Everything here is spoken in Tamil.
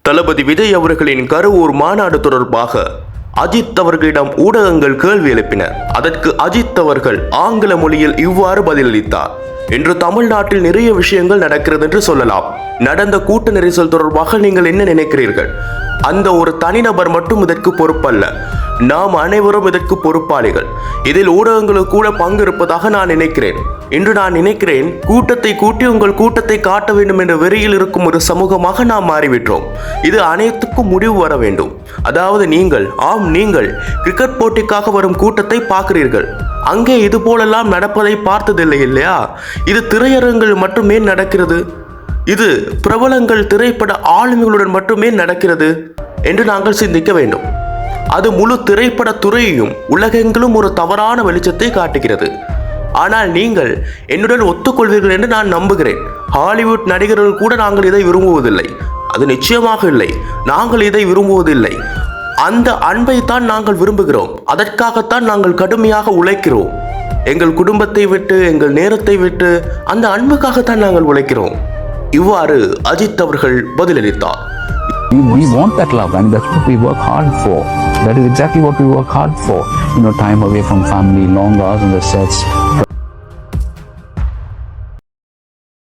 தளபதி விஜய் அவர்களின் கருவூர் மாநாடு தொடர்பாக அஜித் அவர்களிடம் ஊடகங்கள் கேள்வி எழுப்பினர். அதற்கு அஜித் அவர்கள் ஆங்கில மொழியில் இவ்வாறு பதிலளித்தார். இன்று தமிழ்நாட்டில் நிறைய விஷயங்கள் நடக்கிறது என்று சொல்லலாம். நடந்த கூட்ட நெரிசல் தொடர்பாக நீங்கள் என்ன நினைக்கிறீர்கள்? அந்த ஒரு தனிநபர் மட்டும் இதற்கு பொறுப்பல்ல, நாம் அனைவரும் இதற்கு பொறுப்பாளிகள். இதில் ஊடகங்களுக்கு கூட பங்கு இருப்பதாக நான் நினைக்கிறேன். இன்று நான் நினைக்கிறேன், கூட்டத்தை கூட்டி உங்கள் கூட்டத்தை காட்ட வேண்டும் என்ற வெறியில் இருக்கும் ஒரு சமூகமாக நாம் மாறிவிட்டோம். இது அனைத்துக்கும் முடிவு வர வேண்டும். அதாவது நீங்கள் கிரிக்கெட் போட்டிக்காக வரும் கூட்டத்தை பார்க்கிறீர்கள். அங்கே இது போலெல்லாம் நடப்பதை பார்த்ததில்லை இல்லையா? இது திரையரங்கில் மட்டுமே நடக்கிறது. இது பிரபலங்கள் திரைப்பட ஆளுமைகளுடன் மட்டுமே நடக்கிறது என்று நாங்கள் சிந்திக்க வேண்டும். அது முழு திரைப்பட துறையையும் உலகெங்கிலும் ஒரு தவறான வெளிச்சத்தை காட்டுகிறது. ஆனால் நீங்கள் என்னுடன் ஒத்துக்கொள்வீர்கள் என்று நான் நம்புகிறேன். ஹாலிவுட் நடிகர்கள் கூட நாங்கள் இதை விரும்புவதில்லை. அது நிச்சயமாக இல்லை. நாங்கள் இதை விரும்புவதில்லை. அந்த அன்பை தான் நாங்கள் விரும்புகிறோம். அதற்காகத்தான் நாங்கள் கடுமையாக உழைக்கிறோம். எங்கள் குடும்பத்தை விட்டு, எங்கள் நேரத்தை விட்டு அந்த அன்புக்காகத்தான் நாங்கள் உழைக்கிறோம். இவ்வாறு அஜித் அவர்கள் பதிலளித்தார். We want that love, and that's what we work hard for. That is exactly what we work hard for. Time away from family, long hours on the sets,